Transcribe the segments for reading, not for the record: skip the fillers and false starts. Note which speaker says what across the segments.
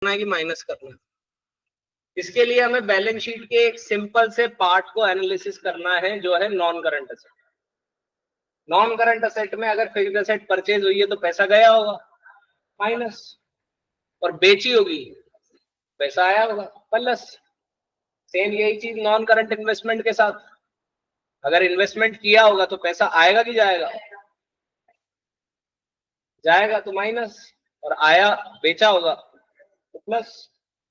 Speaker 1: करना है कि माइनस करना है। इसके लिए हमें बैलेंस शीट के एक सिंपल से पार्ट को एनालिसिस करना है जो है non current asset. Non current asset में अगर फिक्स्ड असेट परचेज हुई है तो पैसा गया होगा माइनस, और बेची होगी पैसा आया होगा प्लस। सेम यही चीज नॉन करंट इन्वेस्टमेंट के साथ, अगर इन्वेस्टमेंट किया होगा तो पैसा आएगा कि जाएगा, जाएगा तो माइनस, और आया बेचा होगा तो प्लस।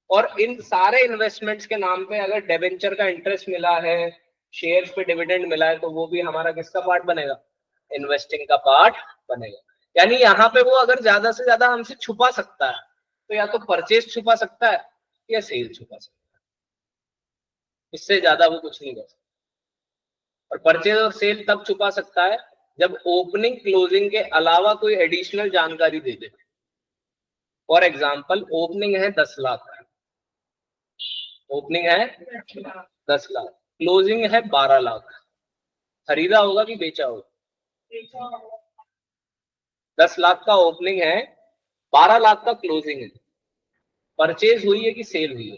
Speaker 1: और इन सारे इन्वेस्टमेंट्स के नाम पे अगर डिबेंचर का इंटरेस्ट मिला है, शेयर्स पे डिविडेंड मिला है, तो वो भी हमारा किसका पार्ट बनेगा, इन्वेस्टिंग का पार्ट बनेगा। यानी यहाँ पे वो अगर ज्यादा से ज्यादा हमसे छुपा सकता है तो या तो परचेज छुपा सकता है या सेल छुपा सकता है, इससे ज्यादा वो कुछ नहीं कर सकता। और परचेज और सेल तब छुपा सकता है जब ओपनिंग क्लोजिंग के अलावा कोई एडिशनल जानकारी दे दे। फॉर एग्जाम्पल ओपनिंग है 10 लाख, ओपनिंग है 10 लाख, क्लोजिंग है 12 लाख, खरीदा होगा कि बेचा होगा? 10 लाख का ओपनिंग है, 12 लाख का क्लोजिंग है, परचेज हुई है कि सेल हुई है?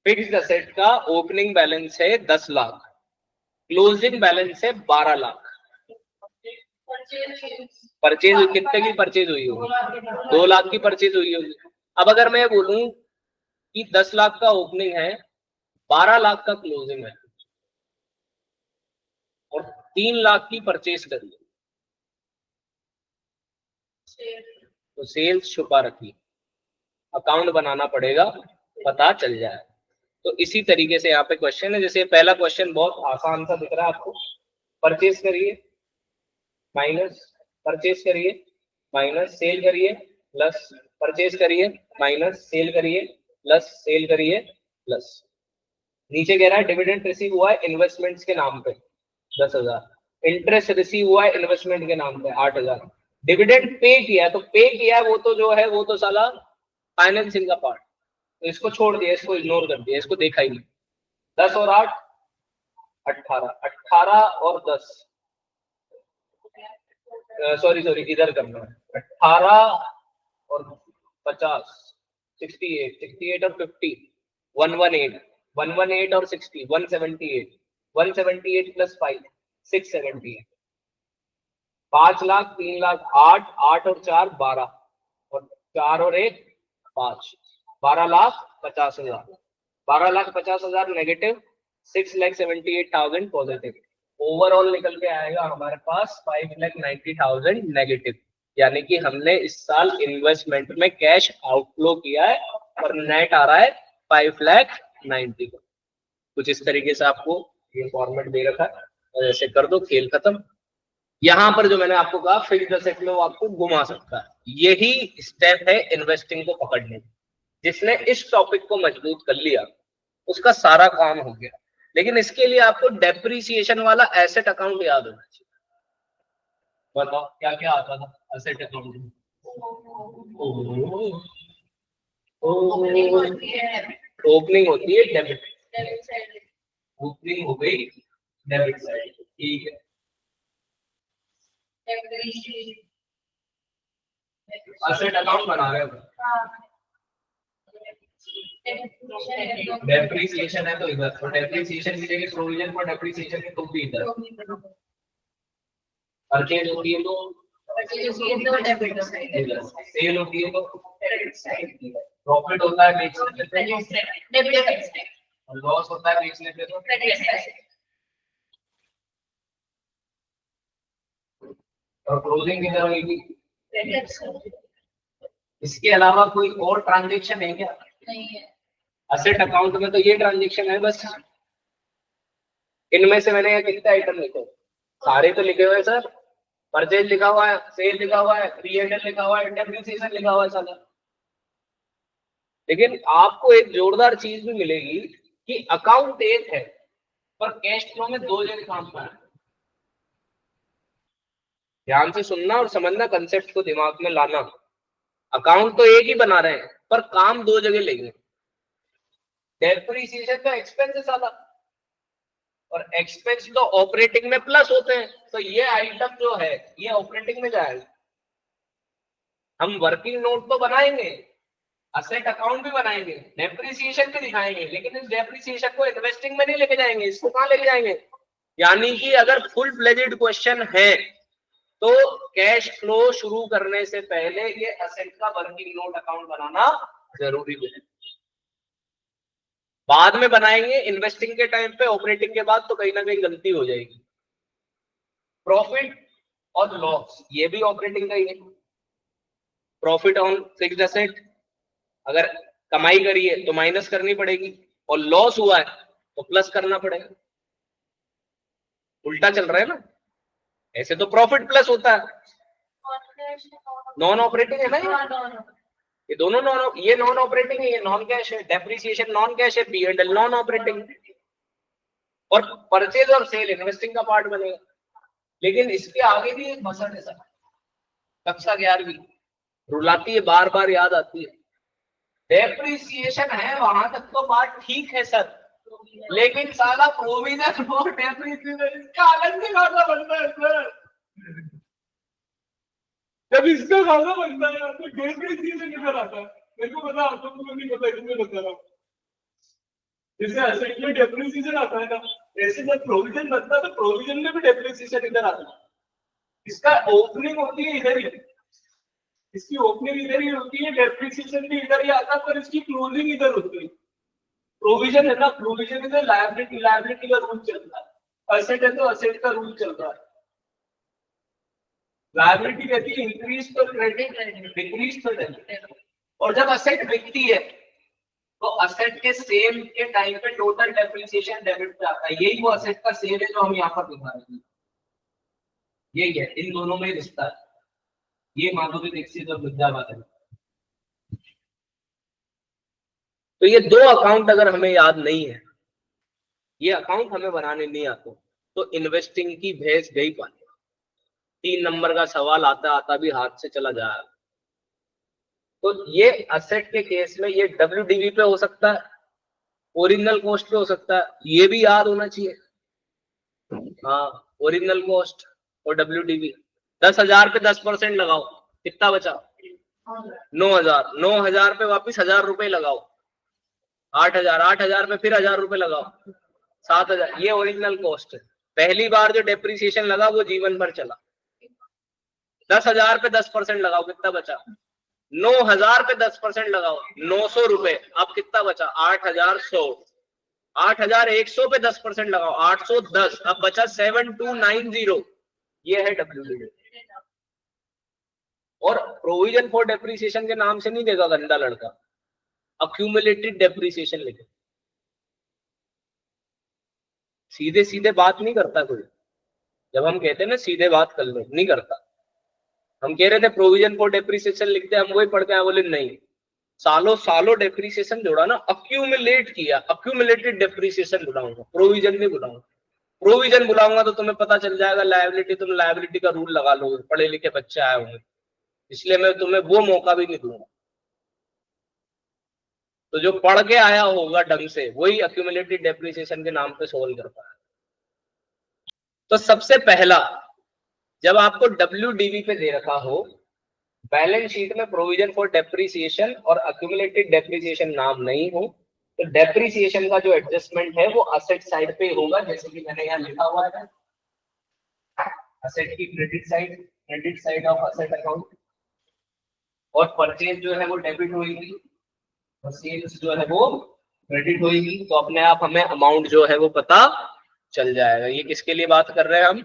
Speaker 1: फिक्स्ड असेट का ओपनिंग बैलेंस है 10 लाख, क्लोजिंग बैलेंस है 12 लाख। परचेज कितने की परचेज हुई होगी? 2 लाख की परचेज हुई होगी। अब अगर मैं बोलूं कि 10 लाख का ओपनिंग है, 12 लाख का क्लोजिंग है और 3 लाख की परचेज करी, तो सेल्स छुपा रखी, अकाउंट बनाना पड़ेगा, पता चल जाए। तो इसी तरीके से यहाँ पे क्वेश्चन है। जैसे पहला क्वेश्चन बहुत आसान सा दिख रहा है आपको, परचेज करिए माइनस, परचेज करिए माइनस, सेल करिए प्लस, परचेज करिए माइनस, सेल करिए प्लस, सेल करिए प्लस। नीचे कह रहा है डिविडेंड रिसीव हुआ है इन्वेस्टमेंट्स के नाम पे 10,000, इंटरेस्ट रिसीव हुआ है इन्वेस्टमेंट के नाम पे 8,000, डिविडेंड पे किया है, तो पे किया है वो तो जो है वो तो साला फाइनेंसिंग का पार्ट, तो इसको छोड़ दिया, इसको इग्नोर कर दिया, इसको देखा ही नहीं। 10 और 8 18, 18 और 10, सॉरी सॉरी इधर करना है, 18 और 50, 68, 68 और 50, 118, 118 और 60, 178, 178 प्लस 5, 678, 5 लाख, 3 लाख, 8, 8 और 4 12, और 4 और 1 5, 12,50,000, 12,50,000 नेगेटिव, 6,78,000 पॉजिटिव। ओवरऑल निकल के आएगा हमारे पास 5,90,000 नेगेटिव, यानी कि हमने इस साल इन्वेस्टमेंट में कैश आउटफ्लो किया है और नेट आ रहा है 5,90,000। कुछ इस तरीके से आपको ये फॉर्मेट दे रखा है, और ऐसे कर दो, खेल खत्म। यहां पर जो मैंने आपको कहा फिक्स्ड असेट में वो आपको घुमा सकता है, यही स्टेप है इन्वेस्टिंग को पकड़ने। जिसने इस टॉपिक को मजबूत कर लिया उसका सारा काम हो गया। लेकिन इसके लिए आपको डेप्रिसिएशन वाला एसेट अकाउंट याद होना चाहिए। बताओ क्या क्या आता था एसेट अकाउंट में? ओपनिंग होती है डेबिट, ओपनिंग हो गई डेबिट साइड, ठीक है। एसेट अकाउंट बना रहे हो, डेप्रिसिएशन है तो इधर, तो डेप्रिसिएशन की जगह प्रोविजन फॉर डेप्रिसिएशन है तो भी इधर। परचेज होती है तो डेबिट साइड, इधर सेल होती है तो क्रेडिट साइड, प्रॉफिट होता है बेचने पे डेबिट साइड, और लॉस होता है बेचने पे तो क्रेडिट साइड, और क्लोजिंग किधर होगी, क्रेडिट साइड। इसके अलावा कोई और ट्रांजैक्शन है क्या? नहीं है। एसेट अकाउंट में तो ये ट्रांजैक्शन है बस। इनमें से मैंने कितने आइटम लिखे, सारे तो लिखे हुए सर, परचेज लिखा हुआ है, सेल लिखा हुआ है, पीएनएल लिखा हुआ है, डेप्रिसिएशन लिखा हुआ है साला। लेकिन आपको एक जोरदार चीज भी मिलेगी कि अकाउंट एक है पर कैश फ्लो में दो जगह काम कर रहा है। ध्यान से सुनना और समझना, कंसेप्ट को दिमाग में लाना। अकाउंट तो एक ही बना रहे हैं पर काम दो जगह लेंगे। डेप्रिसिएशन का एक्सपेंस है साला, और एक्सपेंस तो ऑपरेटिंग में प्लस होते हैं, तो ये आइटम जो है ये ऑपरेटिंग में जाएगा। हम वर्किंग नोट तो बनाएंगे, असेट अकाउंट भी बनाएंगे, डेप्रिसिएशन भी दिखाएंगे, लेकिन इस डेप्रिसिएशन को इन्वेस्टिंग में नहीं लेके जाएंगे। इसको कहाँ लेके जाएंगे? यानी कि अगर फुल फ्लेजेड क्वेश्चन है तो कैश फ्लो शुरू करने से पहले ये असेट का वर्किंग नोट अकाउंट बनाना जरूरी है। बाद में बनाएंगे इन्वेस्टिंग के टाइम पे, ऑपरेटिंग के बाद तो कहीं ना कहीं गलती हो जाएगी। प्रॉफिट और लॉस ये भी ऑपरेटिंग का ही है। प्रॉफिट ऑन फिक्स्ड एसेट, अगर कमाई करी है तो माइनस करनी पड़ेगी, और लॉस हुआ है तो प्लस करना पड़ेगा। उल्टा चल रहा है ना, ऐसे तो प्रॉफिट प्लस होता है। नॉन ऑपरेटिंग है ना ये दोनों ये नॉन ऑपरेटिंग है, ये नॉन कैश है। डेप्रिसिएशन नॉन कैश है, P&L नॉन ऑपरेटिंग, और परचेज और सेल इन्वेस्टिंग का पार्ट बनेगा। लेकिन इसके आगे भी एक मसला है सर, कक्षा 11वीं रुलाती है, बार बार याद आती है। डेप्रिसिएशन है वहां तक तो बात ठीक है सर, लेकिन साला प्रोविजन और डेप्रिसिएशन इसका अलग से खासा बनता है सर। जब इसका खासा बनता है तो डेप्रिसिएशन किधर आता है? मेरे को पता, तुमको नहीं पता, इसलिए बता रहा हूँ। जैसे असेट में डेप्रिसिएशन आता है ना, ऐसे जब प्रोविजन बनता है तो प्रोविजन में भी डेप्रिसिएशन इधर आता है। इसका ओपनिंग होती है इधर ही, इसकी ओपनिंग इधर ही होती है, डेप्रिसिएशन भी इधर ही आता है, पर इसकी क्लोजिंग इधर होती है। प्रोविजन है ना, प्रोविजन इधर, लायबिलिटी लायबिलिटी का रूल चलता है। असेट है तो असेट का रूल चल रहा है। लायबिलिटी कहती है इंक्रीज तो क्रेडिट, डिक्रीज तो डेबिट। और जब असेट बिकती है तो असेट के सेल के टाइम पे टोटल डेप्रिसिएशन डेबिट पे आता है। यही वो असेट का सेल है जो हम यहाँ पर दिखा रहे हैं। यही है, इन दोनों में रिश्ता है। ये माधुरी दीक्षित और विद्यावाद है। तो ये दो अकाउंट अगर हमें याद नहीं है, ये अकाउंट हमें बनाने नहीं आते, तो इन्वेस्टिंग की भैंस गई पानी। 3 नंबर का सवाल आता आता भी हाथ से चला जाएगा। तो ये असेट के केस में ये WDV पे हो सकता है, ओरिजिनल कॉस्ट पे हो सकता है, ये भी याद होना चाहिए। हाँ, ओरिजिनल कॉस्ट और WDV। 10,000 पे 10% लगाओ, कितना बचा? 9,000। 9,000 पे वापिस 1,000 रुपए लगाओ, 8,000। 8,000 पे फिर 1,000 रुपए लगाओ, 7,000। ये ओरिजिनल कॉस्ट है। पहली बार जो डेप्रिसिएशन लगा वो जीवन भर चला। 10,000 पे 10% लगाओ, कितना बचा? 9,000 पे 10% लगाओ, 900 रुपए। अब कितना बचा? 8,100। 8,100 पे 10% लगाओ, 810। अब बचा 7,290। ये है WDV। और प्रोविजन फॉर डेप्रिसिएशन के नाम से नहीं देगा गंदा लड़का, अक्यूमुलेटेड डेप्रिसिएशन लिखे। सीधे सीधे बात नहीं करता कोई। जब हम कहते हैं ना सीधे बात कर लो, नहीं करता। हम कह रहे थे प्रोविजन फॉर डेप्रिसिएशन लिखते हैं, हम वही पढ़ के बोले नहीं, सालों सालों डेप्रिसिएशन जोड़ा ना, अक्यूमुलेट किया, अक्यूमुलेटेड डेप्रिसिएशन बुलाऊंगा, प्रोविजन नहीं बुलाऊंगा। प्रोविजन बुलाऊंगा तो तुम्हें पता चल जाएगा लायबिलिटी, तुम लायबिलिटी का रूल लगा लोगे, पढ़े लिखे बच्चे आए होंगे, इसलिए मैं तुम्हें वो मौका भी नहीं दूंगा। तो जो पढ़ के आया होगा ढंग से वही अक्यूमुलेटेड डेप्रिसिएशन के नाम पे सोल्व कर पाया। तो सबसे पहला, जब आपको WDV पे दे रखा हो, बैलेंस शीट में प्रोविजन फॉर डेप्रिसिएशन और अक्यूमुलेटेड डेप्रिसिएशन नाम नहीं हो, तो डेप्रिसिएशन का जो एडजस्टमेंट है वो असेट साइड पे होगा, जैसे कि मैंने यहाँ लिखा हुआ है, असेट की credit side of asset account, और परचेज जो है वो डेबिट होगी और सेल्स जो है वो क्रेडिट होगी। तो अपने आप हमें अमाउंट जो है वो पता चल जाएगा। ये किसके लिए बात कर रहे हैं हम?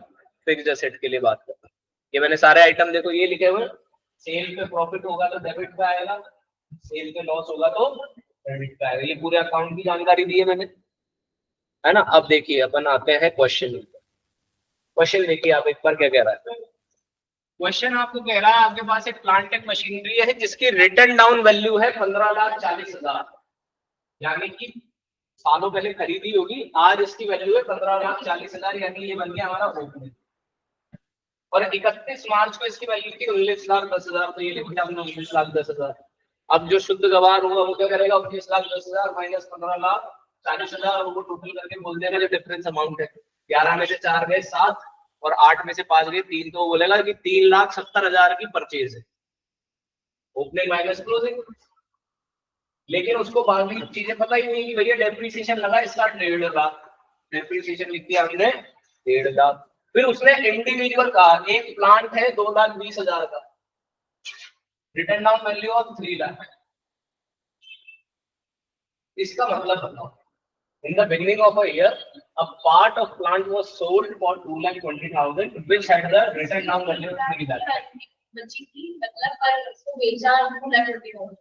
Speaker 1: फिक्स्ड एसेट के लिए बात कर रहे हैं। ये मैंने सारे आइटम देखो ये लिखे हुए, सेल पे प्रॉफिट होगा तो डेबिट पे आएगा, सेल पे लॉस होगा तो क्रेडिट पे आएगा। ये पूरे अकाउंट की जानकारी दी है मैंने, है ना। अब देखिए अपन आते हैं क्वेश्चन। क्वेश्चन देखिए आप एक बार क्या कह रहा है। क्वेश्चन आपको कह रहा है आपके पास एक प्लांट एंड मशीनरी है जिसकी रिटर्न डाउन वैल्यू है 15,40,000, यानी कि सालों पहले खरीदी होगी, आज इसकी वैल्यू है 15,40,000, यानी ये बन गया हमारा ओपनिंग। और 31 मार्च को इसकी वैल्यू थी 19,10,000, तो ये लिखा हमने 19,10,000। अब जो शुद्ध गवार होगा वो क्या करेगा? 19,10,000 माइनस 15,40,000, वो टोटल करके बोल देगा जो डिफरेंस अमाउंट है। 11 में से 4 गए 7 और 8 में से 5 गए 3, तो बोलेगा कि 3,70,000 की परचेज है। Opening minus closing. लेकिन उसको बाकी चीजें पता ही नहीं कि भैया डेप्रिसिएशन लगा इसका 1.5 लाख, डेप्रिसिएशन लिख दिया हमने 1.5 लाख। फिर उसने इंडिविजुअल कहा एक प्लांट है 2,20,000 का, return down value of 3 lakh. इसका मतलब बताओ, in the beginning of a year a part of plant was sold for 2,20,000 which had the written down value of 3 lakh।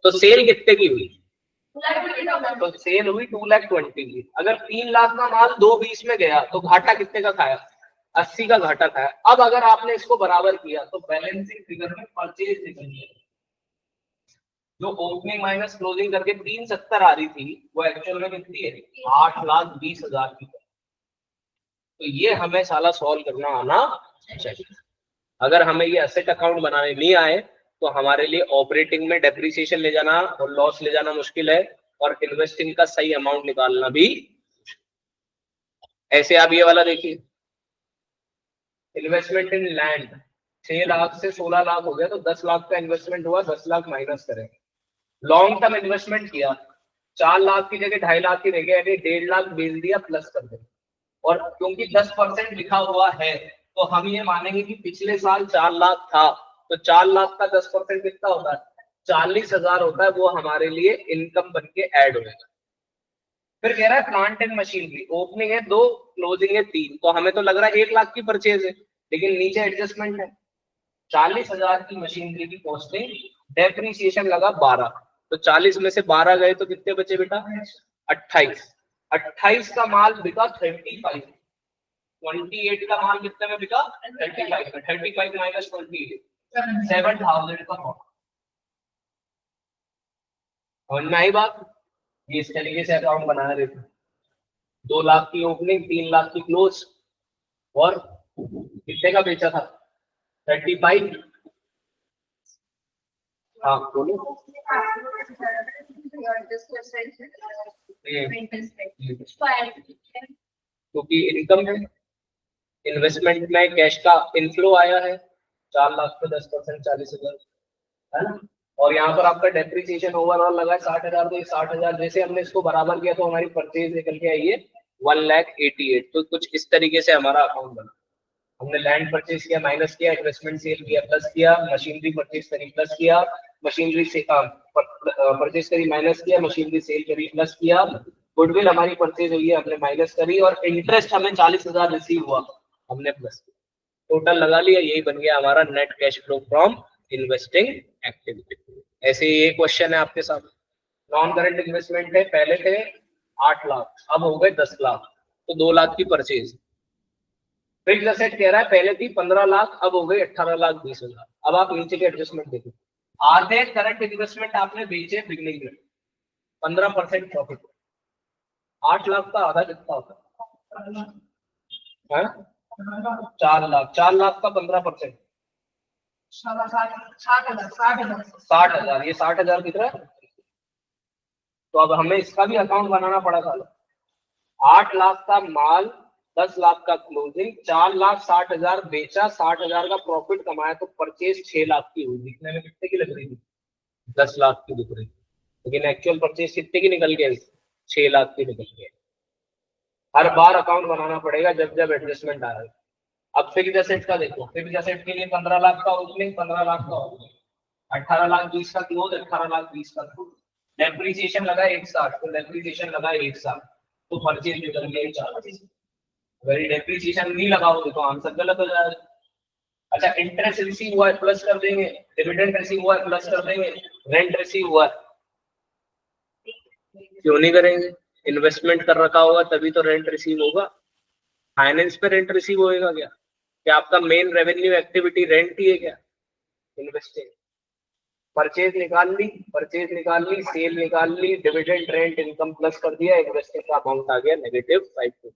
Speaker 1: तो सेल कितने की हुई? तो सेल हुई 2,20,000 की। अगर 3 लाख का माल 2,20 में गया तो घाटा कितने का खाया? 80 का घाटा खाया। अब अगर आपने इसको बराबर किया तो बैलेंसिंग फिगर में परचेज निकल गया, जो ओपनिंग माइनस क्लोजिंग करके 370 आ रही थी वो एक्चुअल में कितनी है? 8,20,000 की। तो ये हमें साला सॉल्व करना आना चाहिए। अगर हमें ये एसेट अकाउंट बनाने नहीं आए तो हमारे लिए ऑपरेटिंग में डेप्रिसिएशन ले जाना और लॉस ले जाना मुश्किल है, और इन्वेस्टिंग का सही अमाउंट निकालना भी। ऐसे आप ये वाला देखिए, इन्वेस्टमेंट इन लैंड 6 लाख से 16 लाख हो गया, तो 10 लाख का इन्वेस्टमेंट हुआ, 10 लाख माइनस करेंगे। लॉन्ग टर्म इन्वेस्टमेंट किया 4 लाख की जगह 2.5 लाख की रह गया, 1.5 लाख बेच दिया प्लस कर दे। और क्योंकि 10% लिखा हुआ है तो हम ये मानेंगे कि पिछले साल 4 लाख था, तो 4 लाख का 10% कितना होता है? 40,000 होता है। वो हमारे लिए इनकम बन के ऐड होगा। फिर कह रहा है प्लांट एंड मशीनरी, ओपनिंग है 2, क्लोजिंग है 3, तो हमें तो लग रहा है 1 लाख की परचेज है, लेकिन नीचे एडजस्टमेंट है 40,000 की मशीनरी की कॉस्टिंग, डेप्रिसिएशन लगा 12, तो 40 में से 12 गए तो कितने बचे बेटा? 28। 28 का माल बिका 35, 28 का माल कितने में बिका? 35 में। 35 माइनस 28 7,000 का माल। समझ में आई बात? ये इस तरीके से अकाउंट बना रहे थे। 2 लाख की ओपनिंग, 3 लाख की क्लोज, और कितने का बेचा था? 35। हाँ बोलो। क्योंकि इनकम है, इन्वेस्टमेंट में कैश का इनफ्लो आया है, 4 लाख पे 10% 40,000 है ना। और यहाँ पर आपका डेप्रिसिएशन ओवरऑल लगा है 60,000, तो 60,000 जैसे हमने इसको बराबर किया तो हमारी परचेज निकल के आई है 1,88,000। तो कुछ इस तरीके से हमारा अकाउंट बना। हमने लैंड परचेज किया, माइनस किया, इन्वेस्टमेंट सेल किया, प्लस किया, मशीनरी परचेज करी, प्लस किया, मशीनरी से परचेज करी, माइनस किया, मशीनरी सेल करी, प्लस किया, गुडविल हमारी परचेज हुई है, हमने माइनस करी, और इंटरेस्ट हमें 40,000 रिसीव हुआ, हमने प्लस किया। टोटल लगा लिया, यही बन गया हमारा net cash flow from investing activity. ऐसे ये क्वेश्चन है आपके साथ। नॉन करंट इन्वेस्टमेंट है, पहले थे 8 लाख, अब हो गए 10 लाख, तो 2 लाख की परचेज। फिक्स्ड एसेट कह रहा है पहले थी 15 लाख, अब हो गई 18,20,000। अब आप नीचे के एडजस्टमेंट देखो, आधे करंट इन्वेस्टमेंट आपने बेचे बिगनिंग में, 15% प्रॉफिट। 8 लाख का आधा कितना होता है? 4 लाख। 4 लाख का 15%, 60,000। ये 60,000 कितना है? तो अब हमें इसका भी अकाउंट बनाना पड़ा था। 8 लाख का माल, 10 लाख का क्लोजिंग, 4 लाख 60,000 बेचा, 60,000 का प्रॉफिट कमाया, तो परचेज 6 लाख की हुई। दिखने में कितने की लग रही थी? 10 लाख की दिख रही, लेकिन एक्चुअल परचेज कितने की निकल गई? 6 लाख की निकल गई। हर बार अकाउंट बनाना पड़ेगा जब जब एडजस्टमेंट आ रहा है। अब फिक्स्ड एसेट का देखो, फिक्स्ड एसेट के लिए 15 लाख का ओपनिंग, 15 लाख का ओपनिंग, 18,20,000 का क्लोज, 18,20,000 का क्लोज। डेप्रिसिएशन लगा 160, तो डेप्रिसिएशन लगा 160, तो परचेज निकल गई 40। अगर डेप्रिसिएशन नहीं लगा हो तो आंसर गलत हो जाएगा। अच्छा, इंटरेस्ट रिसीव हुआ है प्लस कर देंगे, डिविडेंड रिसीव हुआ है प्लस कर देंगे, रेंट रिसीव हुआ है, क्यों नहीं करेंगे? इन्वेस्टमेंट कर रखा होगा तभी तो रेंट रिसीव होगा। फाइनेंस पे रेंट रिसीव होएगा क्या? क्या आपका मेन रेवेन्यू एक्टिविटी रेंट ही है क्या? इन्वेस्टिंग। परचेज निकाल ली, परचेज निकाल ली, सेल निकाल ली, डिविडेंड रेंट इनकम प्लस कर दिया, इन्वेस्टिंग का अमाउंट आ गया -5।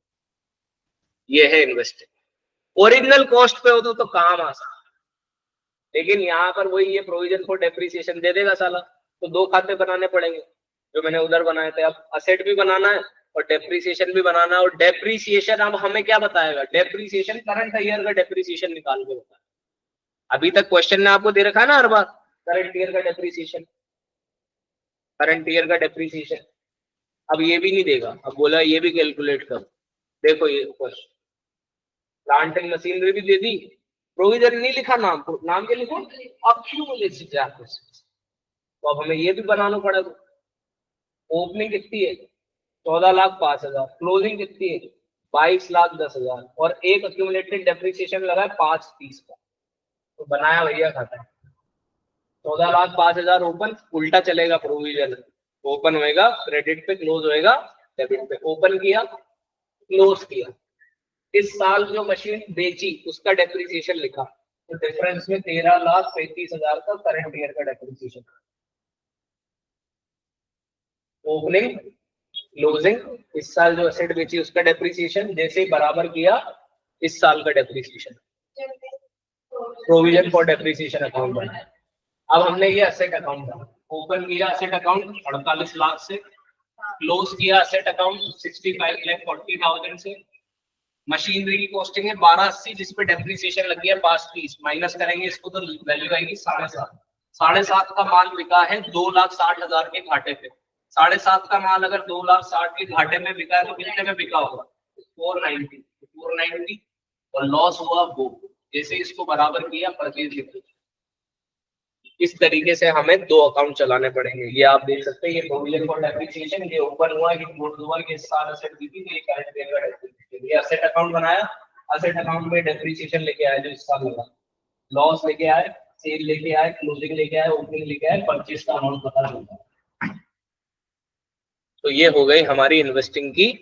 Speaker 1: ये है इन्वेस्टिंग। ओरिजिनल कॉस्ट पे हो तो काम आसान, लेकिन यहाँ पर वही ये प्रोविजन फॉर डेप्रिसिएशन दे देगा साला, तो 2 खाते बनाने पड़ेंगे जो मैंने उधर बनाए थे। अब असेट भी बनाना है और डेप्रिसिएशन भी बनाना है, और डेप्रिसिएशन अब हमें क्या बताएगा? डेप्रिसिएशन करंट ईयर का डेप्रिसिएशन निकाल के बताएगा। अभी तक क्वेश्चन ने आपको दे रखा है ना हर बार करंट ईयर का डेप्रिसिएशन, करंट ईयर का डेप्रिसिएशन। अब ये भी नहीं देगा, अब बोला ये भी कैलकुलेट करो। देखो ये क्वेश्चन, प्लांट एंड मशीनरी भी दे दी, प्रोविजन नहीं लिखा, नाम को नाम के लिखो अक्यूमुलेटेड डेप्रिसिएशन। तो अब हमें ये भी बनाना पड़ेगा। ओपनिंग कितनी है 14,05,000, क्लोजिंग कितनी है 22,10,000 और एक अक्यूमुलेटेड डेप्रिसिएशन लगा है 530 का। तो बनाया भैया खाता है 14,05,000 ओपन, उल्टा चलेगा प्रोविजन, ओपन होएगा क्रेडिट पे, क्लोज होएगा डेबिट पे। ओपन किया, क्लोज किया, इस साल जो मशीन बेची उसका डेप्रिसिएशन लिखा, तो डिफरेंस में 13,35,000 का करंट ईयर का डेप्रिसिएशन। ओपनिंग, क्लोजिंग, इस साल जो एसेट बेची उसका डेप्रिसिएशन, जैसे ही बराबर किया इस साल का depreciation, provision for depreciation account बनाया। अब हमने ये एसेट अकाउंट बना, ओपन किया एसेट अकाउंट 48 लाख से, क्लोज किया एसेट अकाउंट 65,40,000 से। मशीनरी की कॉस्टिंग है 1280, जिसपे डेप्रिसिएशन लग गया 530, माइनस करेंगे इसको तो वैल्यू आएगी 7.5। 7.5 का माल बिका है 2,60,000 के घाटे पे। 7.5 का माल अगर 2,60,000 के घाटे में बिका है तो कितने में बिका होगा 490 और लॉस हुआ वो। जैसे इसको बराबर किया परचेज लिखो। इस तरीके से हमें दो अकाउंट चलाने पड़ेंगे। ये आप देख सकते हैं, ये प्रोविजन फॉर डेप्रिसिएशन, ये ओपन हुआ, ये क्लोज हुआ, ये साल एसेट दी थी, ये करंट ईयर का डेप्रिसिएशन। ये एसेट अकाउंट बनाया, एसेट अकाउंट में डेप्रिसिएशन लेके आया जो इस साल लगा, लॉस लेके आए, सेल लेके आए, क्लोजिंग लेके आए, ओपनिंग लेके आए, परचेज का अमाउंट पता चलता। तो ये हो गई हमारी इन्वेस्टिंग की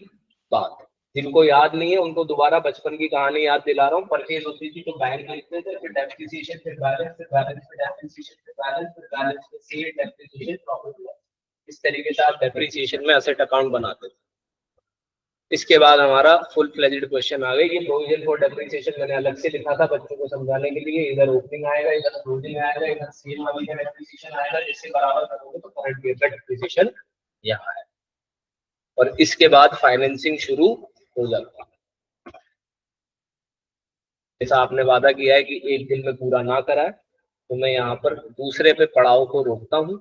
Speaker 1: बात। जिनको याद नहीं है उनको दोबारा बचपन की कहानी याद दिला रहा हूँ। परचेज होती थी तो बैंक लिखते थे, फिर डेप्रिसिएशन, फिर बैलेंस, फिर बैलेंस, फिर डेप्रिसिएशन, फिर बैलेंस, फिर बैलेंस, फिर सेल, डेप्रिसिएशन, प्रॉफिट लॉस। इस तरीके से आप डेप्रिसिएशन में एसेट अकाउंट बनाते थे। इसके बाद हमारा फुल फ्लेज्ड क्वेश्चन आ गई। ये प्रोविजन फॉर डेप्रिसिएशन मैंने अलग से लिखा था बच्चों को समझाने के लिए। इधर ओपनिंग आएगा, इधर क्लोजिंग आएगा, इधर सेल वाली का डेप्रिसिएशन आएगा, जिससे बराबर करोगे तो करंट ईयर का डेप्रिसिएशन यहाँ है। और इसके बाद फाइनेंसिंग शुरू हो जाता है। जैसा आपने वादा किया है कि एक दिन में पूरा ना करा है, तो मैं यहाँ पर दूसरे पे पड़ाव को रोकता हूँ